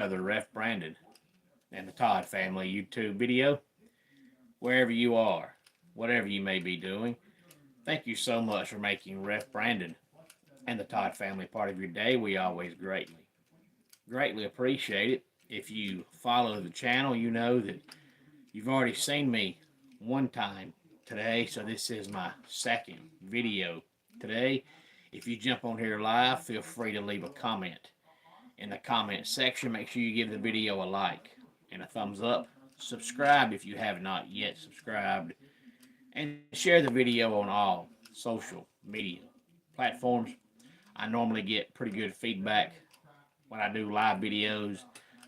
another Ref Brandon and the Todd Family YouTube video. Wherever you are, whatever you may be doing, thank you so much for making Ref Brandon and the Todd Family part of your day. We always greatly appreciate it. If you follow the channel, you know that you've already seen me one time today, so this is my second video today. If you jump on here live, feel free to leave a comment in the comment section. Make sure you give the video a like and a thumbs up. Subscribe if you have not yet subscribed. And share the video on all social media platforms. I normally get pretty good feedback when I do live videos.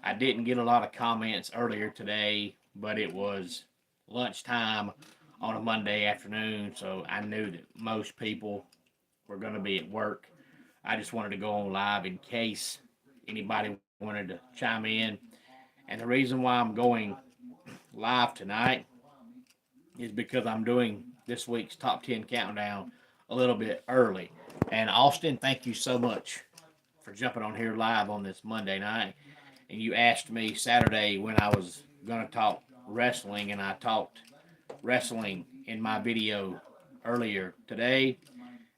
I didn't get a lot of comments earlier today, but it was lunchtime on a Monday afternoon, so I knew that most people were going to be at work. I just wanted to go on live in case anybody wanted to chime in. And the reason why I'm going live tonight is because I'm doing this week's top 10 countdown a little bit early. And Austin, thank you so much for jumping on here live on this Monday night. And you asked me Saturday when I was going to talk wrestling, and I talked wrestling in my video earlier today.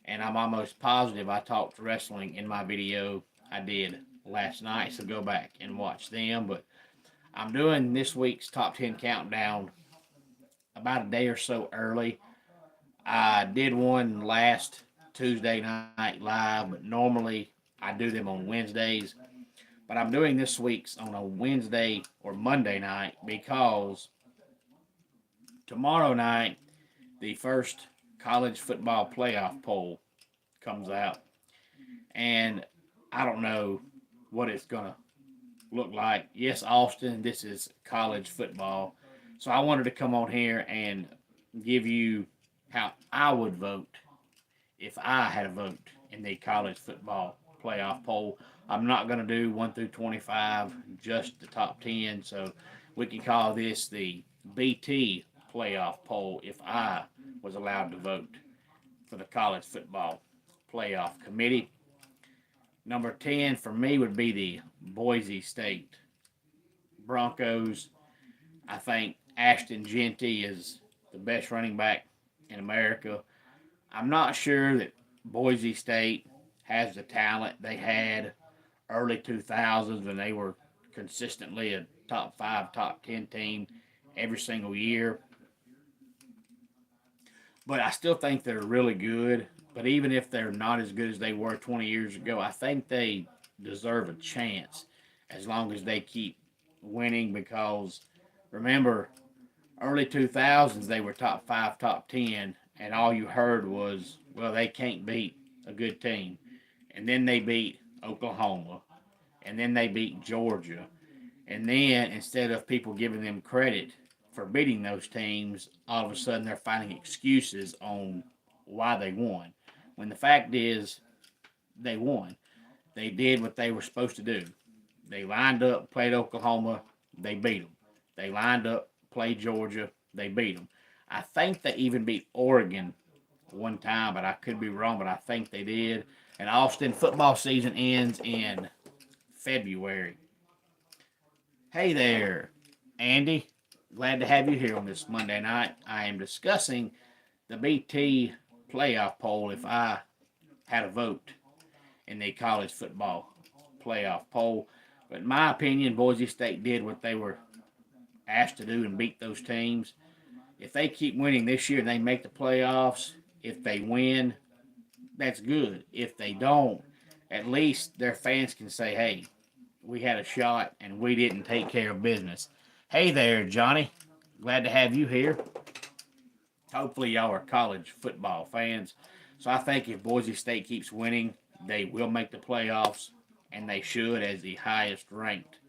And I'm almost positive I talked wrestling in my video I did last night, so go back and watch them. But I'm doing this week's top 10 countdown about a day or so early. I did one last Tuesday night live, but normally I do them on Wednesdays. But I'm doing this week's on a Wednesday or Monday night because tomorrow night the first college football playoff poll comes out. And I don't know what it's going to look like. Yes, Austin, this is college football. So I wanted to come on here and give you how I would vote if I had a vote in the college football playoff poll. I'm not going to do 1 through 25, just the top 10. So we can call this the BT playoff poll if I was allowed to vote for the college football playoff committee. Number 10 for me would be the Boise State Broncos. I think Ashton Genty is the best running back in America. I'm not sure that Boise State has the talent they had early 2000s when they were consistently a top 5, top 10 team every single year. But I still think they're really good. But even if they're not as good as they were 20 years ago, I think they deserve a chance as long as they keep winning. Because remember, early 2000s they were top 5, top 10, and all you heard was, well, they can't beat a good team. And then they beat Oklahoma, and then they beat Georgia. And then instead of people giving them credit for beating those teams, all of a sudden they're finding excuses on why they won. When the fact is, they won. They did what they were supposed to do. They lined up, played Oklahoma, they beat them. They lined up, played Georgia, they beat them. I think they even beat Oregon one time, but I could be wrong, but I think they did. And Austin, football season ends in February. Hey there, Andy. Glad to have you here on this Monday night. I am discussing the BT playoff poll if I had a vote in the college football playoff poll. But in my opinion, Boise State did what they were asked to do and beat those teams. If they keep winning this year and they make the playoffs, if they win, that's good. If they don't, at least their fans can say, hey, we had a shot and we didn't take care of business. Hey there, Johnny. Glad to have you here. Hopefully y'all are college football fans. So I think if Boise State keeps winning, they will make the playoffs, and they should as the highest ranked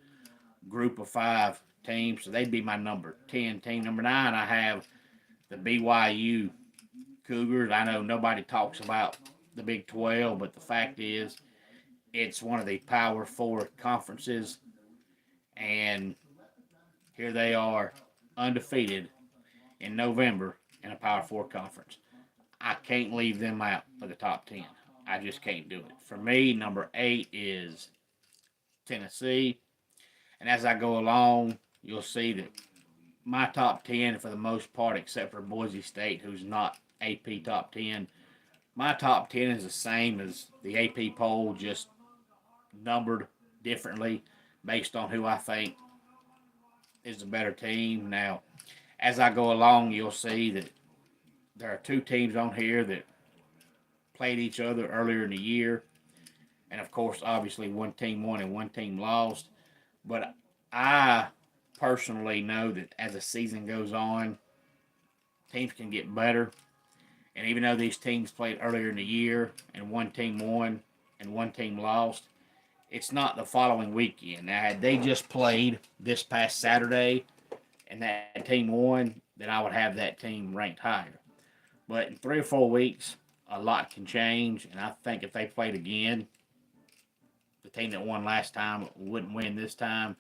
group of 5 teams. So they'd be my number 10 team. Number 9, I have the BYU Cougars. I know nobody talks about the Big 12, but the fact is it's one of the Power 4 conferences, and here they are undefeated in November in a Power 4 conference. I can't leave them out of the top 10. I just can't do it. For me, number 8 is Tennessee. And as I go along, you'll see that my top 10, for the most part, except for Boise State, who's not AP top 10, my top 10 is the same as the AP poll, just numbered differently based on who I think is the better team. Now, as I go along, you'll see that there are two teams on here that played each other earlier in the year. And of course, obviously, one team won and one team lost. But I personally know that as the season goes on, teams can get better. And even though these teams played earlier in the year and one team won and one team lost, it's not the following weekend. Now, had they just played this past Saturday and that team won, then I would have that team ranked higher. But in 3 or 4 weeks, a lot can change. And I think if they played again, the team that won last time wouldn't win this time.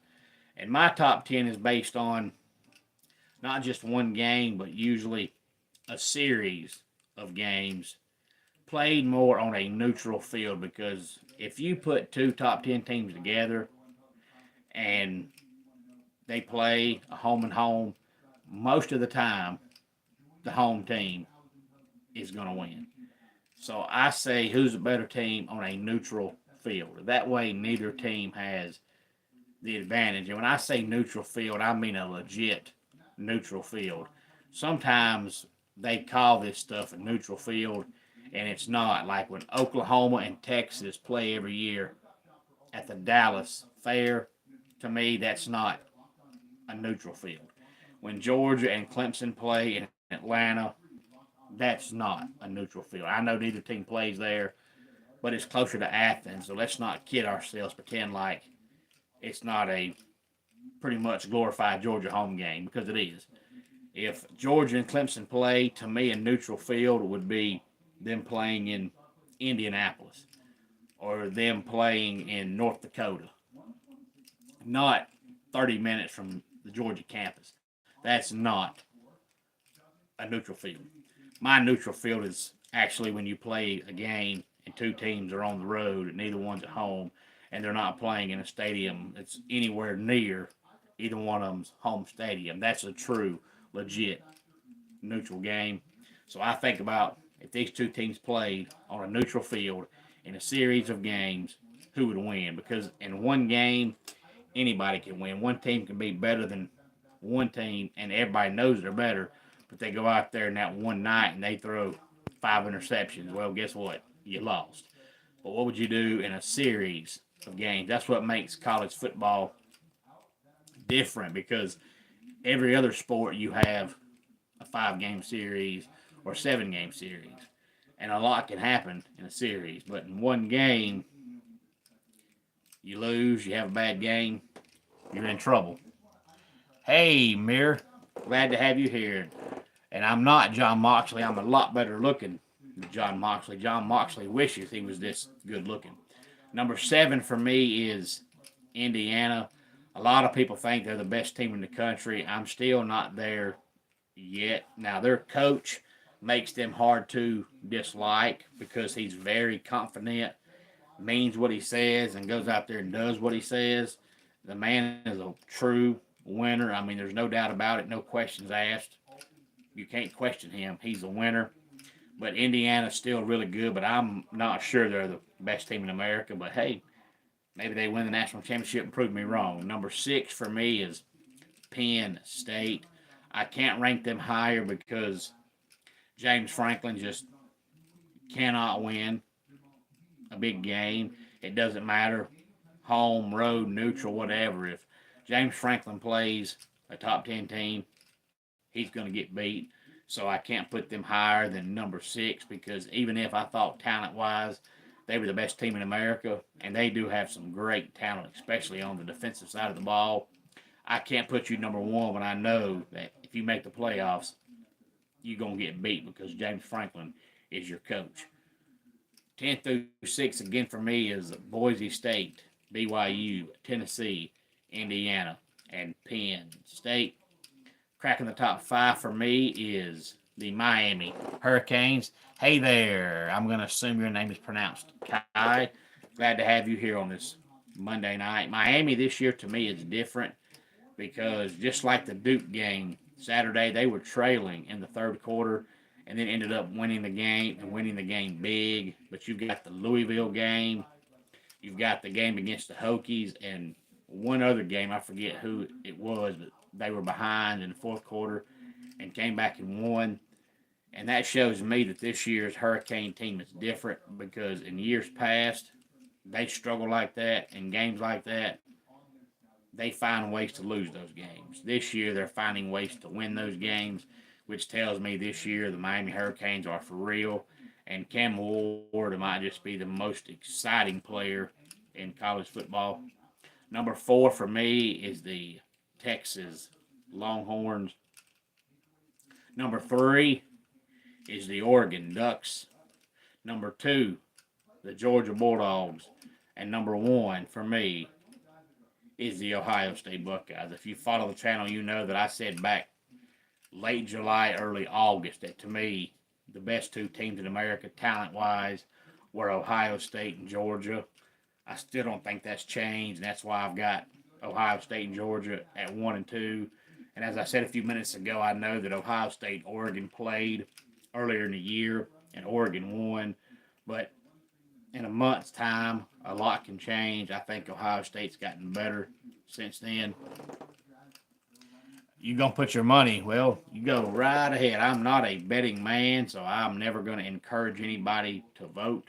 And my top 10 is based on not just one game, but usually a series of games played more on a neutral field, because if you put two top 10 teams together and they play a home and home, most of the time the home team is going to win. So I say, who's a better team on a neutral field? That way neither team has the advantage. And when I say neutral field, I mean a legit neutral field. Sometimes they call this stuff a neutral field, and it's not. Like when Oklahoma and Texas play every year at the Dallas Fair, to me, that's not a neutral field. When Georgia and Clemson play in Atlanta, that's not a neutral field. I know neither team plays there, but it's closer to Athens, so let's not kid ourselves, pretend like it's not a pretty much glorified Georgia home game, because it is. If Georgia and Clemson play, to me, a neutral field would be them playing in Indianapolis or them playing in North Dakota, not 30 minutes from the Georgia campus. That's not a neutral field. My neutral field is actually when you play a game and two teams are on the road and neither one's at home, and they're not playing in a stadium that's anywhere near either one of them's home stadium. That's a true, legit neutral game. So I think about, if these two teams played on a neutral field in a series of games, who would win? Because in one game, anybody can win. One team can be better than one team, and everybody knows they're better, but they go out there in that one night and they throw 5 interceptions. Well, guess what? You lost. But what would you do in a series of games? That's what makes college football different, because every other sport you have a 5 game series or 7 game series, and a lot can happen in a series. But in one game, you lose, you have a bad game, you're in trouble. Hey, Mir, glad to have you here. And I'm not John Moxley. I'm a lot better looking than John Moxley. John Moxley wishes he was this good looking. Number 7 for me is Indiana. A lot of people think they're the best team in the country. I'm still not there yet. Now, their coach makes them hard to dislike because he's very confident, means what he says, and goes out there and does what he says. The man is a true winner. I mean, there's no doubt about it. No questions asked. You can't question him. He's a winner. But Indiana's still really good, but I'm not sure they're the best team in America. But hey, maybe they win the national championship and prove me wrong. Number 6 for me is Penn State. I can't rank them higher because James Franklin just cannot win a big game. It doesn't matter, home, road, neutral, whatever. If James Franklin plays a top 10 team, he's going to get beat. So I can't put them higher than number 6, because even if I thought talent-wise they were the best team in America, and they do have some great talent, especially on the defensive side of the ball, I can't put you number 1 when I know that if you make the playoffs, you're going to get beat because James Franklin is your coach. 10 through 6 again for me is Boise State, BYU, Tennessee, Indiana, and Penn State. Cracking the top 5 for me is the Miami Hurricanes. Hey there, I'm going to assume your name is pronounced Kai. Glad to have you here on this Monday night. Miami this year to me is different because just like the Duke game Saturday, they were trailing in the third quarter and then ended up winning the game and winning the game big. But you've got the Louisville game, you've got the game against the Hokies, and one other game, I forget who it was, but they were behind in the fourth quarter and came back and won. And that shows me that this year's Hurricane team is different because in years past, they struggle like that in games like that. They find ways to lose those games. This year, they're finding ways to win those games, which tells me this year the Miami Hurricanes are for real. And Cam Ward might just be the most exciting player in college football. Number 4 for me is the Texas Longhorns. Number 3 is the Oregon Ducks. Number 2, the Georgia Bulldogs. And number 1 for me is the Ohio State Buckeyes. If you follow the channel, you know that I said back late July, early August that to me, the best 2 teams in America, talent-wise, were Ohio State and Georgia. I still don't think that's changed, and that's why I've got Ohio State and Georgia at 1 and 2. And as I said a few minutes ago, I know that Ohio State and Oregon played earlier in the year, and Oregon won. But in a month's time, a lot can change. I think Ohio State's gotten better since then. You gonna put your money? Well, you go right ahead. I'm not a betting man, so I'm never gonna encourage anybody to vote.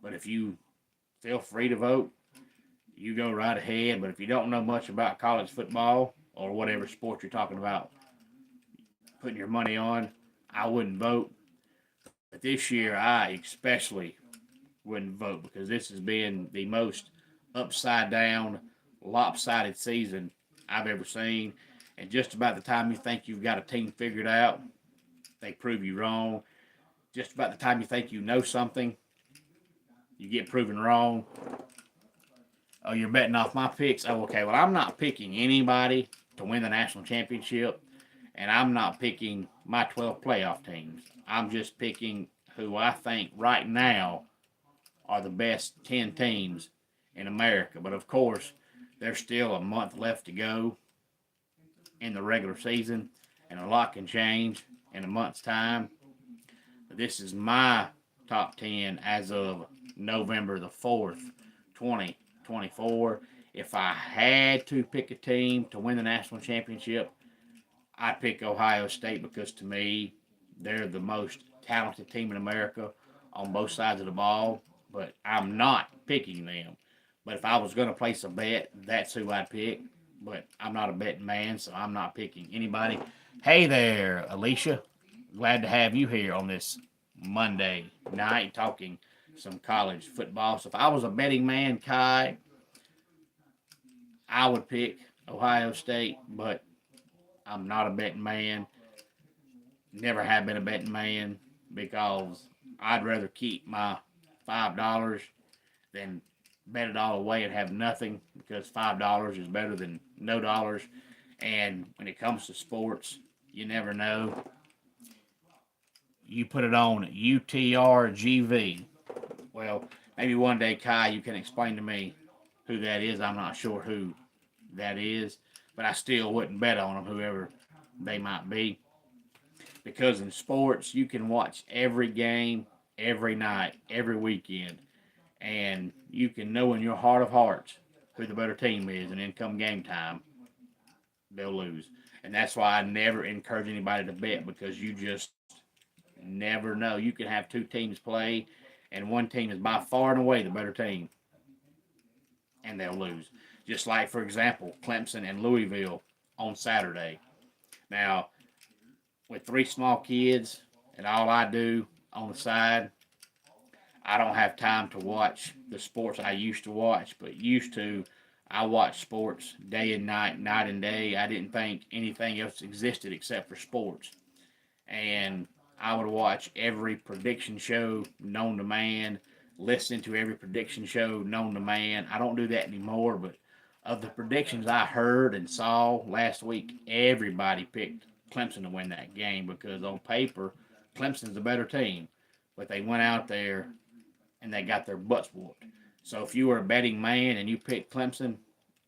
But if you feel free to vote, you go right ahead. But if you don't know much about college football or whatever sport you're talking about putting your money on, I wouldn't vote. But this year, I especially wouldn't vote because this has been the most upside down, lopsided season I've ever seen. And just about the time you think you've got a team figured out, they prove you wrong. Just about the time you think you know something, you get proven wrong. Oh, you're betting off my picks? Oh, okay. Well, I'm not picking anybody to win the national championship, and I'm not picking my 12 playoff teams. I'm just picking who I think right now are the best 10 teams in America. But of course, there's still a month left to go in the regular season, and a lot can change in a month's time. But this is my top 10 as of November the 4th, 2024. If I had to pick a team to win the national championship, I'd pick Ohio State because to me, they're the most talented team in America on both sides of the ball. But I'm not picking them. But if I was going to place a bet, that's who I'd pick. But I'm not a betting man, so I'm not picking anybody. Hey there, Alicia. Glad to have you here on this Monday night talking some college football. So if I was a betting man, Kai, I would pick Ohio State, but I'm not a betting man. Never have been a betting man because I'd rather keep my $5 than bet it all away and have nothing because $5 is better than no dollars. And when it comes to sports, you never know. You put it on UTRGV. Well, maybe one day, Kai, you can explain to me who that is. I'm not sure who that is, but I still wouldn't bet on them, whoever they might be. Because in sports, you can watch every game, every night, every weekend, and you can know in your heart of hearts who the better team is, and then come game time, they'll lose. And that's why I never encourage anybody to bet because you just never know. You can have 2 teams play, and one team is by far and away the better team, and they'll lose. Just like, for example, Clemson and Louisville on Saturday. Now, with 3 small kids and all I do on the side, I don't have time to watch the sports I used to watch, but used to, I watched sports day and night, night and day. I didn't think anything else existed except for sports. And I would watch every prediction show known to man, listen to every prediction show known to man. I don't do that anymore, but of the predictions I heard and saw last week, everybody picked Clemson to win that game because on paper, Clemson's the better team. But they went out there and they got their butts whooped. So if you were a betting man and you picked Clemson,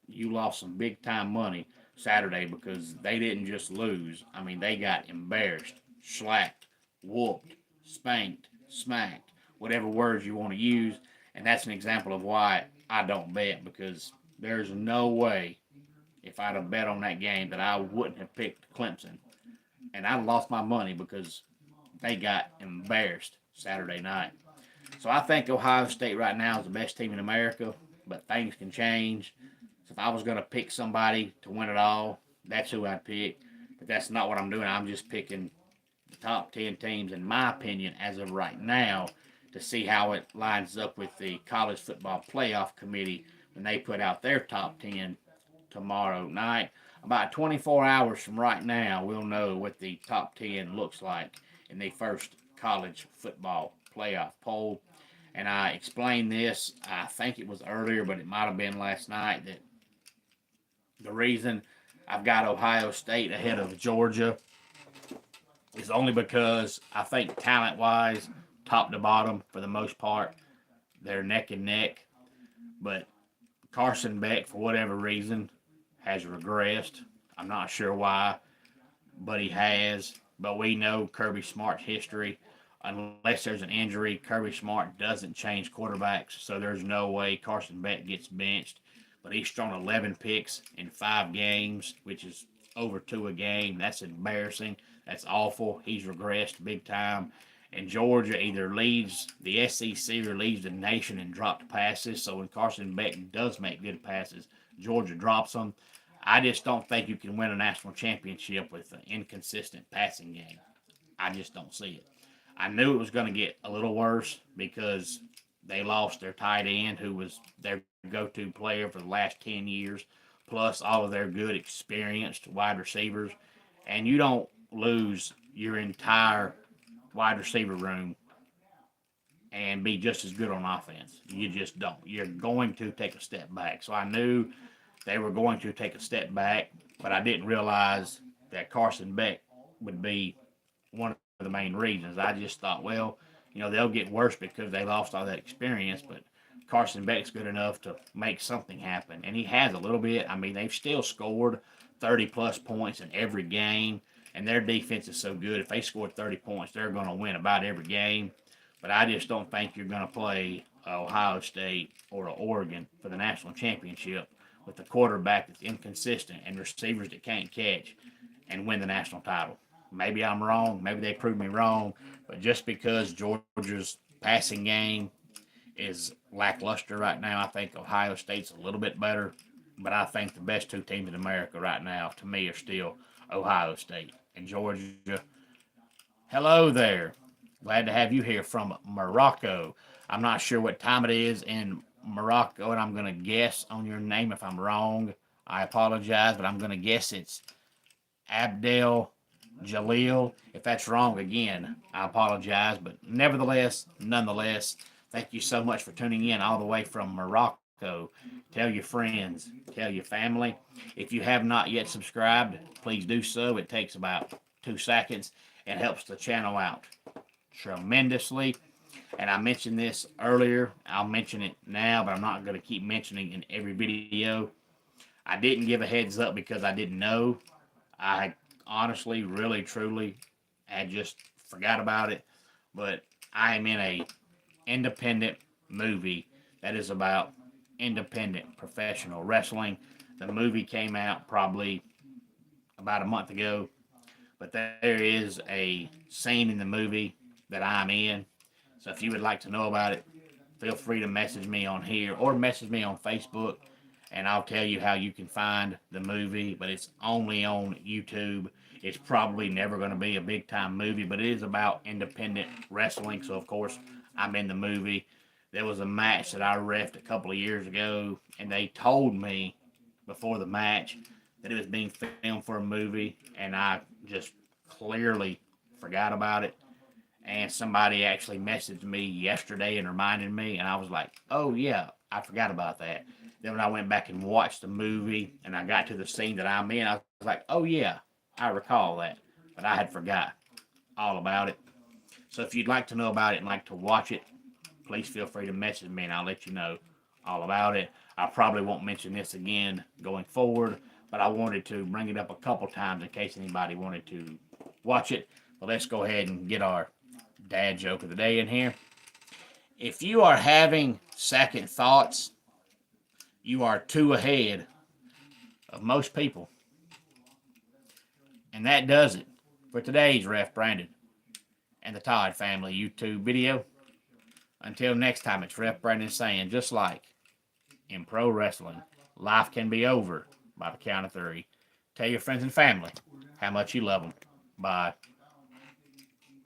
you lost some big time money Saturday because they didn't just lose. I mean, they got embarrassed, slacked, whooped, spanked, smacked, whatever words you want to use. And that's an example of why I don't bet, because there's no way if I'd have bet on that game that I wouldn't have picked Clemson. And I lost my money because they got embarrassed Saturday night. So I think Ohio State right now is the best team in America, but things can change. So if I was going to pick somebody to win it all, that's who I'd pick. But that's not what I'm doing. I'm just picking the top 10 teams, in my opinion, as of right now, to see how it lines up with the College Football Playoff Committee when they put out their top 10 tomorrow night. About 24 hours from right now, we'll know what the top 10 looks like in the first college football playoff poll. And I explained this, I think it was earlier, but it might have been last night, that the reason I've got Ohio State ahead of Georgia is only because I think talent wise, top to bottom, for the most part, they're neck and neck. But Carson Beck, for whatever reason, has regressed. I'm not sure why, but he has. But we know Kirby Smart's history. Unless there's an injury, Kirby Smart doesn't change quarterbacks, so there's no way Carson Beck gets benched. But he's thrown 11 picks in 5 games, which is over 2 a game. That's embarrassing. That's awful. He's regressed big time. And Georgia either leads the SEC or leads the nation in dropped passes. So when Carson Beck does make good passes, Georgia drops them. I just don't think you can win a national championship with an inconsistent passing game. I just don't see it. I knew it was going to get a little worse because they lost their tight end, who was their go-to player for the last 10 years, plus all of their good, experienced wide receivers. And you don't lose your entire wide receiver room and be just as good on offense. You just don't. You're going to take a step back. So I knew they were going to take a step back, but I didn't realize that Carson Beck would be one of the main reasons. I just thought, well, they'll get worse because they lost all that experience, but Carson Beck's good enough to make something happen. And he has a little bit. I mean, they've still scored 30 plus points in every game, and their defense is so good. If they score 30 points, they're going to win about every game. But I just don't think you're going to play Ohio State or Oregon for the national championship with a quarterback that's inconsistent and receivers that can't catch and win the national title. Maybe I'm wrong. Maybe they prove me wrong. But just because Georgia's passing game is lackluster right now, I think Ohio State's a little bit better. But I think the best 2 teams in America right now, to me, are still Ohio State and Georgia. Hello there. Glad to have you here from Morocco. I'm not sure what time it is in Morocco, and I'm going to guess on your name. If I'm wrong, I apologize, but I'm going to guess it's Abdel Jalil. If that's wrong, again, I apologize, but nonetheless, thank you so much for tuning in all the way from Morocco. Tell your friends, tell your family. If you have not yet subscribed, please do so. It takes about 2 seconds and helps the channel out tremendously. And I mentioned this earlier. I'll mention it now, but I'm not going to keep mentioning in every video. I didn't give a heads up because I didn't know. I honestly, really, truly had just forgot about it. But I am in a independent movie that is about independent professional wrestling. The movie came out probably about a month ago, but there is a scene in the movie that I'm in. So if you would like to know about it, feel free to message me on here or message me on Facebook, and I'll tell you how you can find the movie. But it's only on YouTube. It's probably never going to be a big time movie, but it is about independent wrestling. So of course I'm in the movie. There was a match that I reffed a couple of years ago, and they told me before the match that it was being filmed for a movie, and I just clearly forgot about it. And somebody actually messaged me yesterday and reminded me, and I was like, oh yeah, I forgot about that. Then when I went back and watched the movie and I got to the scene that I'm in, I was like, oh yeah, I recall that. But I had forgot all about it. So if you'd like to know about it and like to watch it, please feel free to message me and I'll let you know all about it. I probably won't mention this again going forward, but I wanted to bring it up a couple times in case anybody wanted to watch it. But let's go ahead and get our dad joke of the day in here. If you are having second thoughts, you are 2 ahead of most people. And that does it for today's Ref Brandon and the Todd Family YouTube video. Until next time, it's Ref Brandon saying, just like in pro wrestling, life can be over by the count of 3. Tell your friends and family how much you love them. Bye.